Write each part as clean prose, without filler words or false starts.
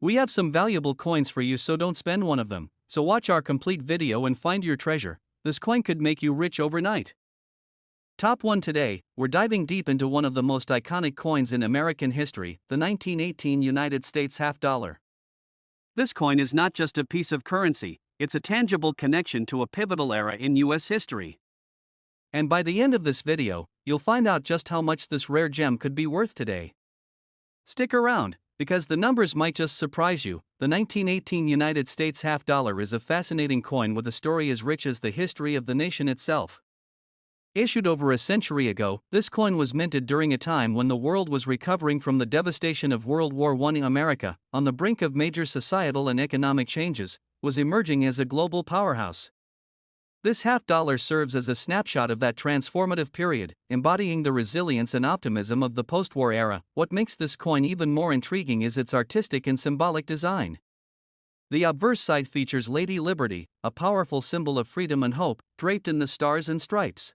We have some valuable coins for you, so don't spend one of them. So watch our complete video and find your treasure. This coin could make you rich overnight. Top 1 today, we're diving deep into one of the most iconic coins in American history, the 1918 United States half dollar. This coin is not just a piece of currency, it's a tangible connection to a pivotal era in US history. And by the end of this video, you'll find out just how much this rare gem could be worth today. Stick around, because the numbers might just surprise you. The 1918 United States half dollar is a fascinating coin with a story as rich as the history of the nation itself. Issued over a century ago, this coin was minted during a time when the world was recovering from the devastation of World War I. America, on the brink of major societal and economic changes, was emerging as a global powerhouse. This half dollar serves as a snapshot of that transformative period, embodying the resilience and optimism of the post-war era. What makes this coin even more intriguing is its artistic and symbolic design. The obverse side features Lady Liberty, a powerful symbol of freedom and hope, draped in the stars and stripes.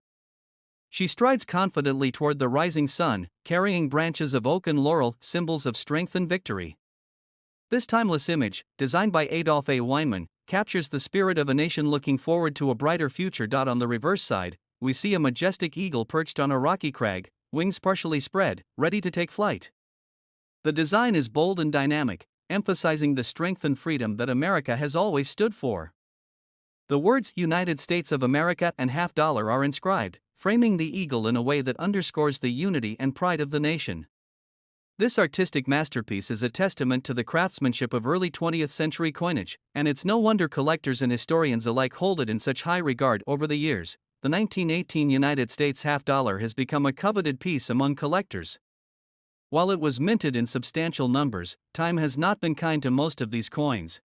She strides confidently toward the rising sun, carrying branches of oak and laurel, symbols of strength and victory. This timeless image, designed by Adolph A. Weinman, captures the spirit of a nation looking forward to a brighter future. On the reverse side, we see a majestic eagle perched on a rocky crag, wings partially spread, ready to take flight. The design is bold and dynamic, emphasizing the strength and freedom that America has always stood for. The words United States of America and half dollar are inscribed, framing the eagle in a way that underscores the unity and pride of the nation. This artistic masterpiece is a testament to the craftsmanship of early 20th century coinage, and it's no wonder collectors and historians alike hold it in such high regard. Over the years, the 1918 United States half dollar has become a coveted piece among collectors. While it was minted in substantial numbers, time has not been kind to most of these coins.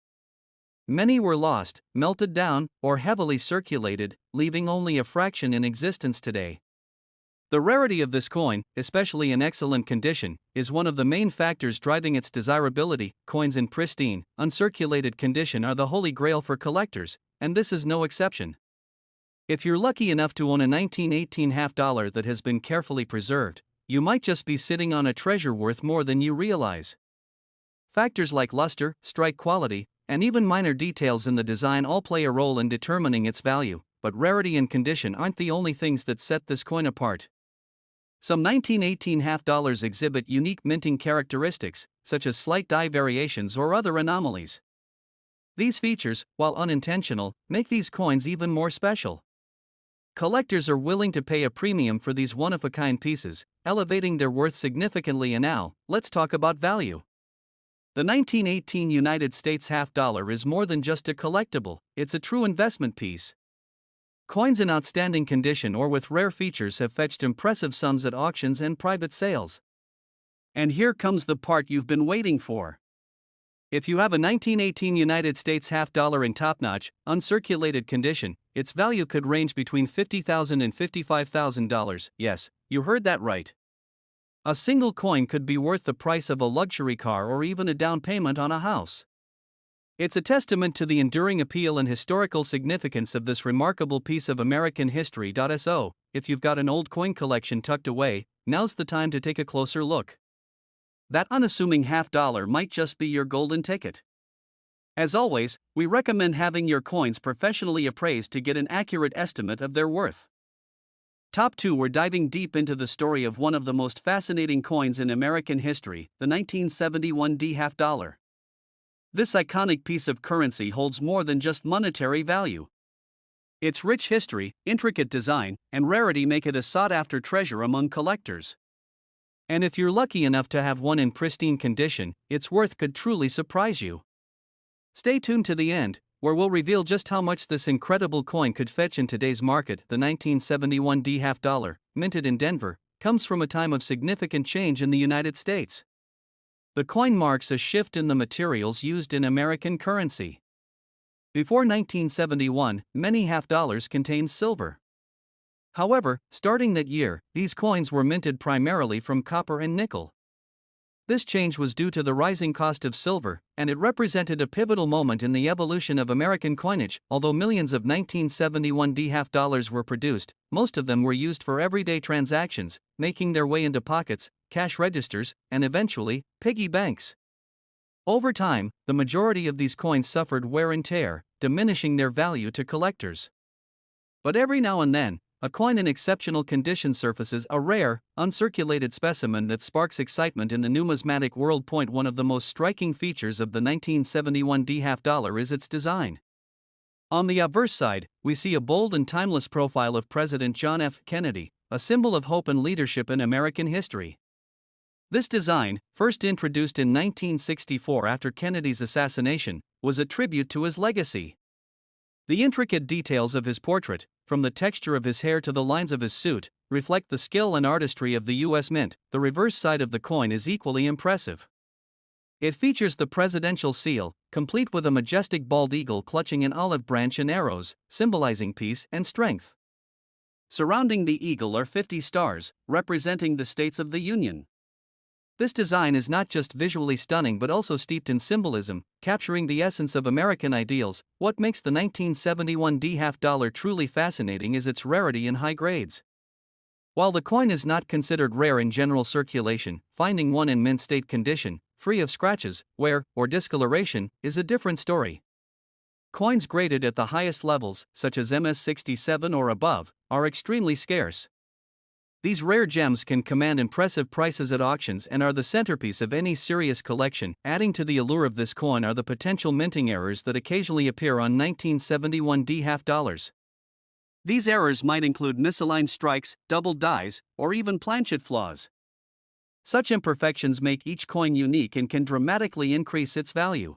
Many were lost, melted down, or heavily circulated, leaving only a fraction in existence today. The rarity of this coin, especially in excellent condition, is one of the main factors driving its desirability. Coins in pristine, uncirculated condition are the holy grail for collectors, and this is no exception. If you're lucky enough to own a 1918 half dollar that has been carefully preserved, you might just be sitting on a treasure worth more than you realize. Factors like luster, strike quality, and even minor details in the design all play a role in determining its value, but rarity and condition aren't the only things that set this coin apart. Some 1918 half dollars exhibit unique minting characteristics, such as slight die variations or other anomalies. These features, while unintentional, make these coins even more special. Collectors are willing to pay a premium for these one-of-a-kind pieces, elevating their worth significantly. And now, let's talk about value. The 1918 United States half dollar is more than just a collectible, it's a true investment piece. Coins in outstanding condition or with rare features have fetched impressive sums at auctions and private sales. And here comes the part you've been waiting for. If you have a 1918 United States half dollar in top-notch, uncirculated condition, its value could range between $50,000 and $55,000. Yes, you heard that right. A single coin could be worth the price of a luxury car or even a down payment on a house. It's a testament to the enduring appeal and historical significance of this remarkable piece of American history. So, if you've got an old coin collection tucked away, now's the time to take a closer look. That unassuming half dollar might just be your golden ticket. As always, we recommend having your coins professionally appraised to get an accurate estimate of their worth. Top 2. We're diving deep into the story of one of the most fascinating coins in American history, the 1971 half dollar. This iconic piece of currency holds more than just monetary value. Its rich history, intricate design, and rarity make it a sought-after treasure among collectors. And if you're lucky enough to have one in pristine condition, its worth could truly surprise you. Stay tuned to the end, where we'll reveal just how much this incredible coin could fetch in today's market. The 1971 half dollar, minted in Denver, comes from a time of significant change in the United States. The coin marks a shift in the materials used in American currency. Before 1971, many half dollars contained silver. However, starting that year, these coins were minted primarily from copper and nickel. This change was due to the rising cost of silver, and it represented a pivotal moment in the evolution of American coinage. Although millions of 1971 half dollars were produced, most of them were used for everyday transactions, making their way into pockets, cash registers, and eventually, piggy banks. Over time, the majority of these coins suffered wear and tear, diminishing their value to collectors. But every now and then, a coin in exceptional condition surfaces a rare, uncirculated specimen that sparks excitement in the numismatic world. One of the most striking features of the 1971 half dollar is its design. On the obverse side, we see a bold and timeless profile of President John F. Kennedy, a symbol of hope and leadership in American history. This design, first introduced in 1964 after Kennedy's assassination, was a tribute to his legacy. The intricate details of his portrait, from the texture of his hair to the lines of his suit, reflect the skill and artistry of the U.S. Mint. The reverse side of the coin is equally impressive. It features the presidential seal, complete with a majestic bald eagle clutching an olive branch and arrows, symbolizing peace and strength. Surrounding the eagle are 50 stars, representing the states of the Union. This design is not just visually stunning but also steeped in symbolism, capturing the essence of American ideals. What makes the 1971 half dollar truly fascinating is its rarity and high grades. While the coin is not considered rare in general circulation, finding one in mint state condition, free of scratches, wear, or discoloration, is a different story. Coins graded at the highest levels, such as MS-67 or above, are extremely scarce. These rare gems can command impressive prices at auctions and are the centerpiece of any serious collection. Adding to the allure of this coin are the potential minting errors that occasionally appear on 1971 half dollars. These errors might include misaligned strikes, doubled dies, or even planchet flaws. Such imperfections make each coin unique and can dramatically increase its value.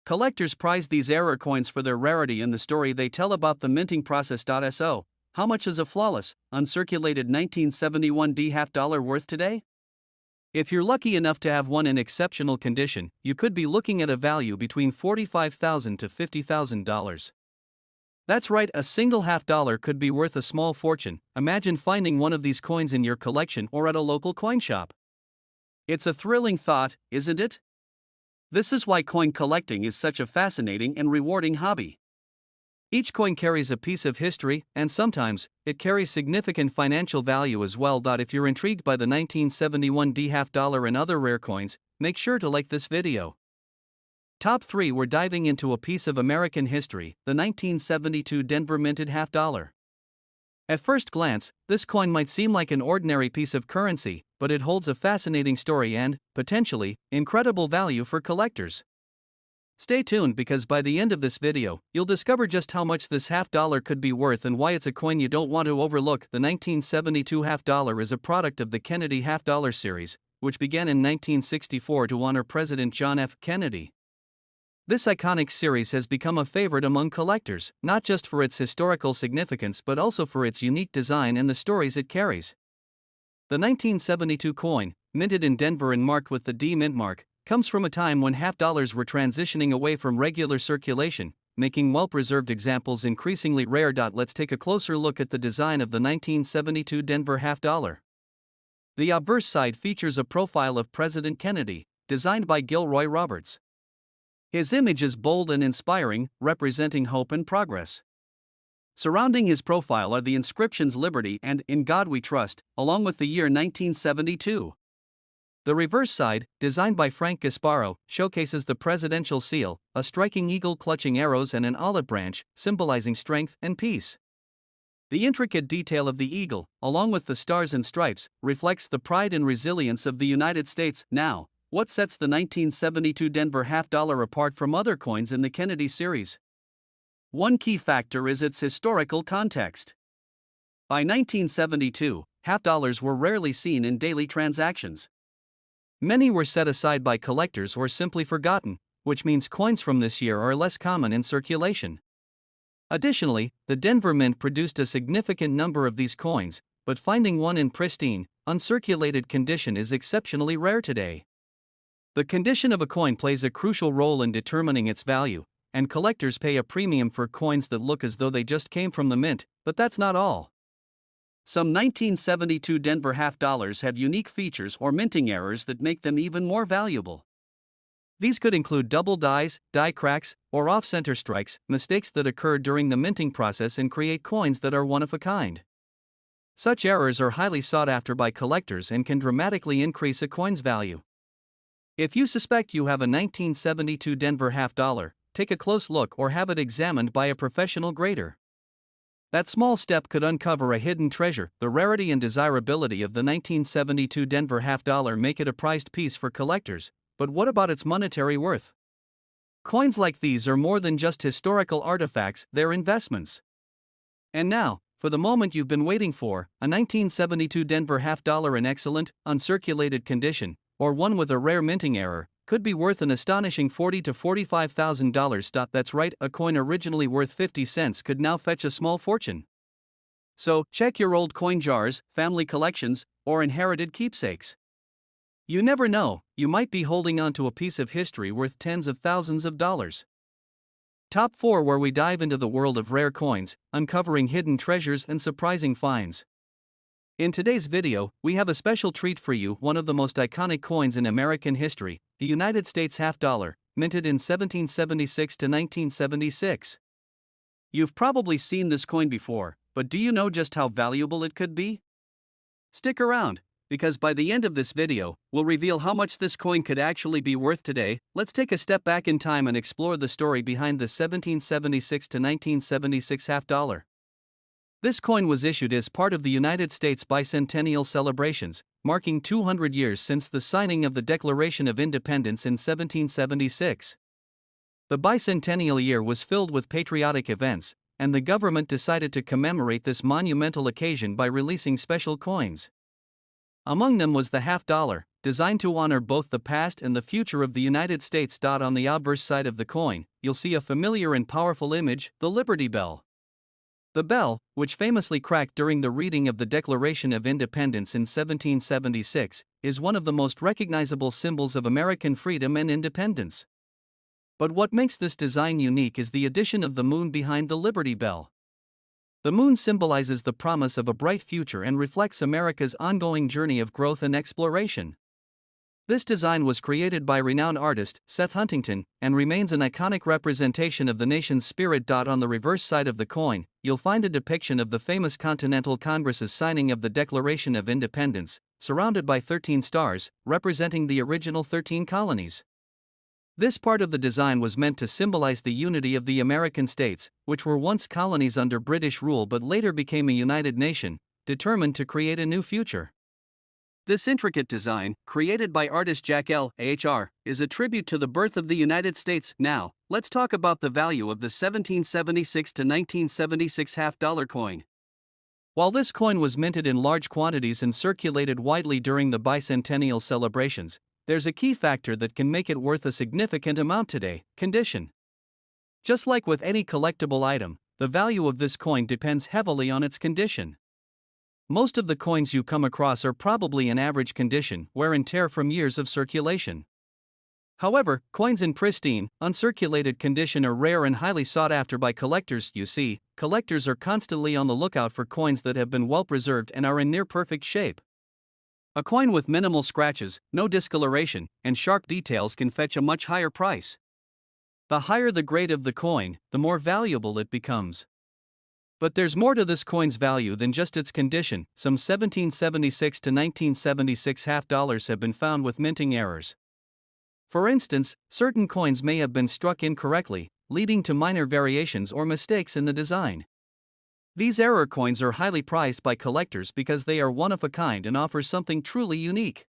Collectors prize these error coins for their rarity and the story they tell about the minting process. So, how much is a flawless, uncirculated 1971 half dollar worth today? If you're lucky enough to have one in exceptional condition, you could be looking at a value between $45,000 to $50,000. That's right, a single half dollar could be worth a small fortune. Imagine finding one of these coins in your collection or at a local coin shop. It's a thrilling thought, isn't it? This is why coin collecting is such a fascinating and rewarding hobby. Each coin carries a piece of history, and sometimes, it carries significant financial value as well. If you're intrigued by the 1971 half dollar and other rare coins, make sure to like this video. Top 3. We're diving into a piece of American history, the 1972 Denver minted half dollar. At first glance, this coin might seem like an ordinary piece of currency, but it holds a fascinating story and, potentially, incredible value for collectors. Stay tuned because by the end of this video, you'll discover just how much this half dollar could be worth and why it's a coin you don't want to overlook. The 1972 half dollar is a product of the Kennedy half dollar series, which began in 1964 to honor President John F. Kennedy. This iconic series has become a favorite among collectors, not just for its historical significance but also for its unique design and the stories it carries. The 1972 coin, minted in Denver and marked with the D mint mark, comes from a time when half dollars were transitioning away from regular circulation, making well-preserved examples increasingly rare. Let's take a closer look at the design of the 1972 Denver half dollar. The obverse side features a profile of President Kennedy, designed by Gilroy Roberts. His image is bold and inspiring, representing hope and progress. Surrounding his profile are the inscriptions "Liberty" and "In God We Trust," along with the year 1972. The reverse side, designed by Frank Gasparo, showcases the presidential seal, a striking eagle clutching arrows and an olive branch, symbolizing strength and peace. The intricate detail of the eagle, along with the stars and stripes, reflects the pride and resilience of the United States. Now, what sets the 1972 Denver half dollar apart from other coins in the Kennedy series? One key factor is its historical context. By 1972, half dollars were rarely seen in daily transactions. Many were set aside by collectors or simply forgotten, which means coins from this year are less common in circulation. Additionally, the Denver Mint produced a significant number of these coins, but finding one in pristine, uncirculated condition is exceptionally rare today. The condition of a coin plays a crucial role in determining its value, and collectors pay a premium for coins that look as though they just came from the mint, but that's not all. Some 1972 Denver half dollars have unique features or minting errors that make them even more valuable. These could include double dies, die cracks, or off-center strikes, mistakes that occur during the minting process and create coins that are one of a kind. Such errors are highly sought after by collectors and can dramatically increase a coin's value. If you suspect you have a 1972 Denver half dollar, take a close look or have it examined by a professional grader. That small step could uncover a hidden treasure. The rarity and desirability of the 1972 Denver half dollar make it a prized piece for collectors, but what about its monetary worth? Coins like these are more than just historical artifacts, they're investments. And now, for the moment you've been waiting for, a 1972 Denver half dollar in excellent, uncirculated condition, or one with a rare minting error, could be worth an astonishing $40,000 to $45,000. That's right, a coin originally worth 50 cents could now fetch a small fortune. So, check your old coin jars, family collections, or inherited keepsakes. You never know, you might be holding on to a piece of history worth tens of thousands of dollars. Top 4, where we dive into the world of rare coins, uncovering hidden treasures and surprising finds. In today's video, we have a special treat for you, one of the most iconic coins in American history, the United States half dollar, minted in 1776 to 1976. You've probably seen this coin before, but do you know just how valuable it could be? Stick around, because by the end of this video, we'll reveal how much this coin could actually be worth today. Let's take a step back in time and explore the story behind the 1776 to 1976 half dollar. This coin was issued as part of the United States bicentennial celebrations, marking 200 years since the signing of the Declaration of Independence in 1776. The bicentennial year was filled with patriotic events, and the government decided to commemorate this monumental occasion by releasing special coins. Among them was the half dollar, designed to honor both the past and the future of the United States. On the obverse side of the coin, you'll see a familiar and powerful image, the Liberty Bell. The bell, which famously cracked during the reading of the Declaration of Independence in 1776, is one of the most recognizable symbols of American freedom and independence. But what makes this design unique is the addition of the moon behind the Liberty Bell. The moon symbolizes the promise of a bright future and reflects America's ongoing journey of growth and exploration. This design was created by renowned artist Seth Huntington and remains an iconic representation of the nation's spirit. On the reverse side of the coin, you'll find a depiction of the famous Continental Congress's signing of the Declaration of Independence, surrounded by 13 stars, representing the original 13 colonies. This part of the design was meant to symbolize the unity of the American states, which were once colonies under British rule but later became a united nation, determined to create a new future. This intricate design, created by artist Jack L. H.R., is a tribute to the birth of the United States. Now, let's talk about the value of the 1776 to 1976 half dollar coin. While this coin was minted in large quantities and circulated widely during the bicentennial celebrations, there's a key factor that can make it worth a significant amount today: condition. Just like with any collectible item, the value of this coin depends heavily on its condition. Most of the coins you come across are probably in average condition, wear and tear from years of circulation. However, coins in pristine, uncirculated condition are rare and highly sought after by collectors. You see, collectors are constantly on the lookout for coins that have been well preserved and are in near perfect shape. A coin with minimal scratches, no discoloration, and sharp details can fetch a much higher price. The higher the grade of the coin, the more valuable it becomes. But there's more to this coin's value than just its condition. Some 1776 to 1976 half dollars have been found with minting errors. For instance, certain coins may have been struck incorrectly, leading to minor variations or mistakes in the design. These error coins are highly prized by collectors because they are one of a kind and offer something truly unique.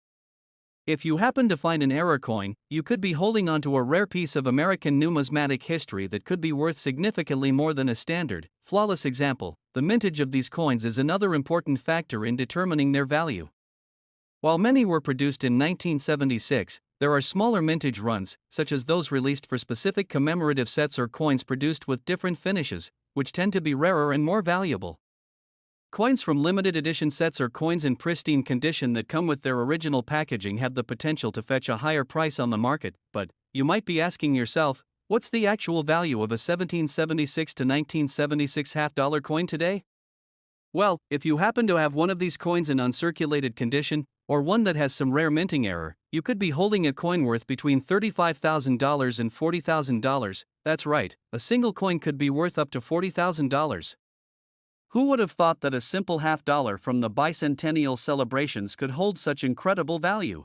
If you happen to find an error coin, you could be holding onto a rare piece of American numismatic history that could be worth significantly more than a standard, flawless example. The mintage of these coins is another important factor in determining their value. While many were produced in 1976, there are smaller mintage runs, such as those released for specific commemorative sets or coins produced with different finishes, which tend to be rarer and more valuable. Coins from limited edition sets or coins in pristine condition that come with their original packaging have the potential to fetch a higher price on the market, but you might be asking yourself, what's the actual value of a 1776 to 1976 half dollar coin today? Well, if you happen to have one of these coins in uncirculated condition, or one that has some rare minting error, you could be holding a coin worth between $35,000 and $40,000. That's right, a single coin could be worth up to $40,000. Who would have thought that a simple half dollar from the bicentennial celebrations could hold such incredible value?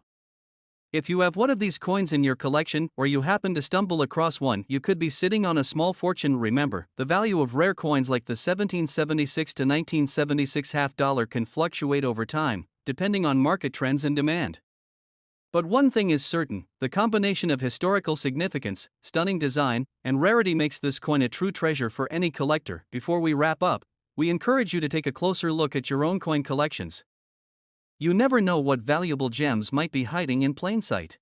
If you have one of these coins in your collection or you happen to stumble across one, you could be sitting on a small fortune. Remember, the value of rare coins like the 1776 to 1976 half dollar can fluctuate over time, depending on market trends and demand. But one thing is certain, the combination of historical significance, stunning design, and rarity makes this coin a true treasure for any collector. Before we wrap up, we encourage you to take a closer look at your own coin collections. You never know what valuable gems might be hiding in plain sight.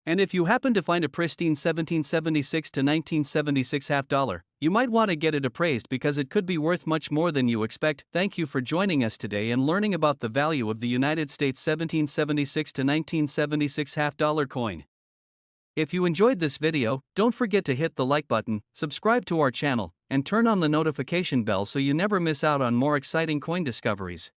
And if you happen to find a pristine 1776 to 1976 half dollar, you might want to get it appraised because it could be worth much more than you expect. Thank you for joining us today and learning about the value of the United States 1776 to 1976 half dollar coin. If you enjoyed this video, don't forget to hit the like button, subscribe to our channel, and turn on the notification bell so you never miss out on more exciting coin discoveries.